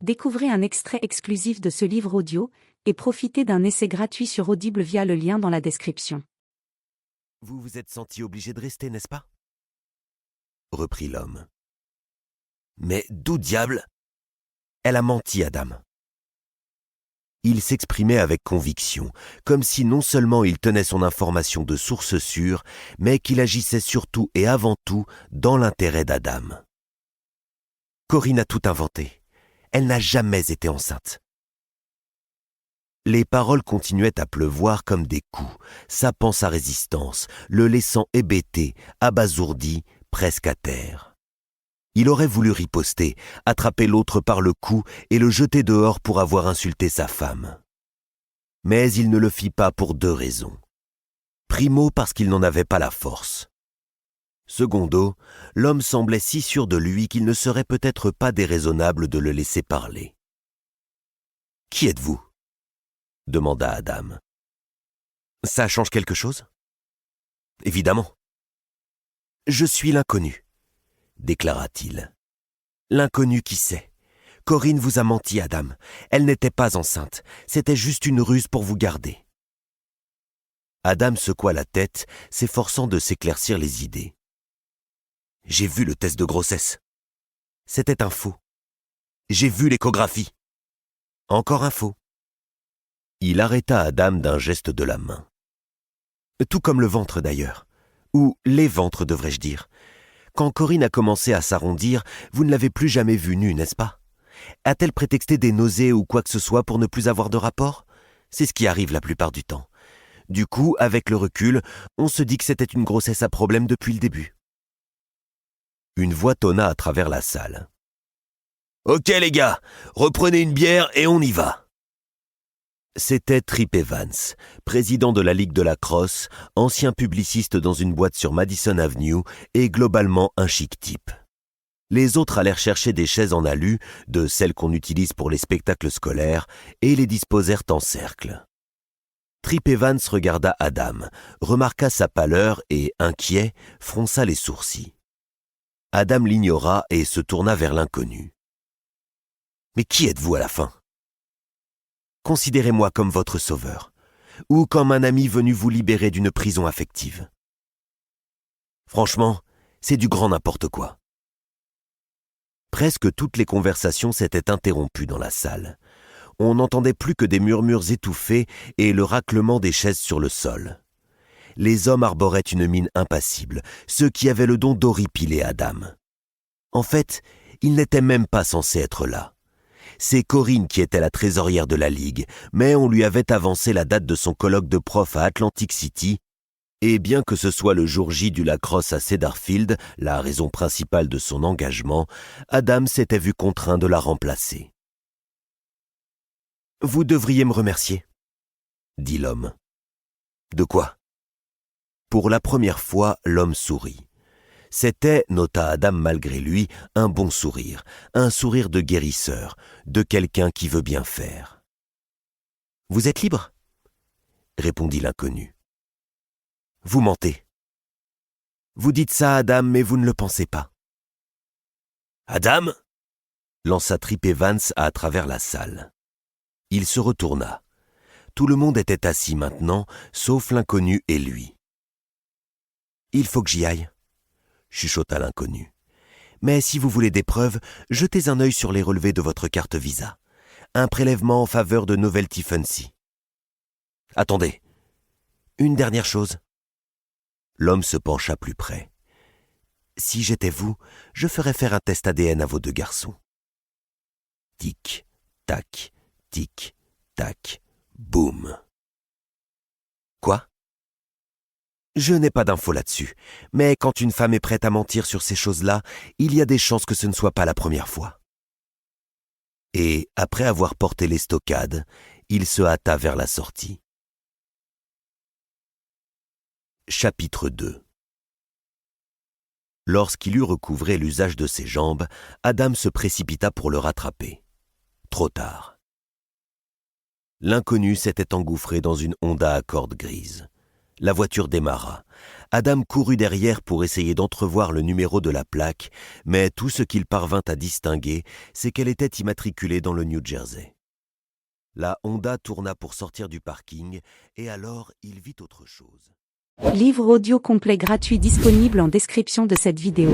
Découvrez un extrait exclusif de ce livre audio et profitez d'un essai gratuit sur Audible via le lien dans la description. Vous vous êtes senti obligé de rester, n'est-ce pas ? Reprit l'homme. Mais d'où diable ? Elle a menti, Adam. Il s'exprimait avec conviction, comme si non seulement il tenait son information de source sûre, mais qu'il agissait surtout et avant tout dans l'intérêt d'Adam. Corinne a tout inventé. Elle n'a jamais été enceinte. Les paroles continuaient à pleuvoir comme des coups, sapant sa résistance, le laissant hébété, abasourdi, presque à terre. Il aurait voulu riposter, attraper l'autre par le cou et le jeter dehors pour avoir insulté sa femme. Mais il ne le fit pas pour 2 raisons. Primo, parce qu'il n'en avait pas la force. Secondo, l'homme semblait si sûr de lui qu'il ne serait peut-être pas déraisonnable de le laisser parler. « Qui êtes-vous » demanda Adam. « Ça change quelque chose ?»« Évidemment. »« Je suis l'inconnu, » déclara-t-il. « L'inconnu qui sait. Corinne vous a menti, Adam. Elle n'était pas enceinte. C'était juste une ruse pour vous garder. » Adam secoua la tête, s'efforçant de s'éclaircir les idées. « J'ai vu le test de grossesse. C'était un faux. J'ai vu l'échographie. Encore un faux. » Il arrêta Adam d'un geste de la main. « Tout comme le ventre d'ailleurs. Ou les ventres, devrais-je dire. Quand Corinne a commencé à s'arrondir, vous ne l'avez plus jamais vue nue, n'est-ce pas ? A-t-elle prétexté des nausées ou quoi que ce soit pour ne plus avoir de rapport ? C'est ce qui arrive la plupart du temps. Du coup, avec le recul, on se dit que c'était une grossesse à problème depuis le début. » Une voix tonna à travers la salle. « Ok les gars, reprenez une bière et on y va !» C'était Trip Evans, président de la Ligue de la Crosse, ancien publiciste dans une boîte sur Madison Avenue et globalement un chic type. Les autres allèrent chercher des chaises en alu, de celles qu'on utilise pour les spectacles scolaires, et les disposèrent en cercle. Trip Evans regarda Adam, remarqua sa pâleur et, inquiet, fronça les sourcils. Adam l'ignora et se tourna vers l'inconnu. « Mais qui êtes-vous à la fin ? Considérez-moi comme votre sauveur, ou comme un ami venu vous libérer d'une prison affective. Franchement, c'est du grand n'importe quoi. » Presque toutes les conversations s'étaient interrompues dans la salle. On n'entendait plus que des murmures étouffés et le raclement des chaises sur le sol. Les hommes arboraient une mine impassible, ceux qui avaient le don d'horripiler Adam. En fait, ils n'étaient même pas censés être là. C'est Corinne qui était la trésorière de la Ligue, mais on lui avait avancé la date de son colloque de prof à Atlantic City, et bien que ce soit le jour J du lacrosse à Cedarfield, la raison principale de son engagement, Adam s'était vu contraint de la remplacer. « Vous devriez me remercier, » dit l'homme. « De quoi ?» Pour la première fois, l'homme sourit. C'était, nota Adam malgré lui, un bon sourire, un sourire de guérisseur, de quelqu'un qui veut bien faire. « Vous êtes libre ?» répondit l'inconnu. « Vous mentez. Vous dites ça, Adam, mais vous ne le pensez pas. »« Adam ?» lança Trip Evans à travers la salle. Il se retourna. Tout le monde était assis maintenant, sauf l'inconnu et lui. « Il faut que j'y aille, » chuchota l'inconnu. « Mais si vous voulez des preuves, jetez un œil sur les relevés de votre carte Visa. Un prélèvement en faveur de Novelty Fancy. »« Attendez, une dernière chose. » L'homme se pencha plus près. « Si j'étais vous, je ferais faire un test ADN à vos 2 garçons. » Tic, tac, tic, tac, boum. « Quoi ? » Je n'ai pas d'infos là-dessus, mais quand une femme est prête à mentir sur ces choses-là, il y a des chances que ce ne soit pas la première fois. Et, après avoir porté les stockades, il se hâta vers la sortie. Chapitre 2. Lorsqu'il eut recouvré l'usage de ses jambes, Adam se précipita pour le rattraper. Trop tard. L'inconnu s'était engouffré dans une Honda Accord grise. La voiture démarra. Adam courut derrière pour essayer d'entrevoir le numéro de la plaque, mais tout ce qu'il parvint à distinguer, c'est qu'elle était immatriculée dans le New Jersey. La Honda tourna pour sortir du parking, et alors il vit autre chose. Livre audio complet gratuit disponible en description de cette vidéo.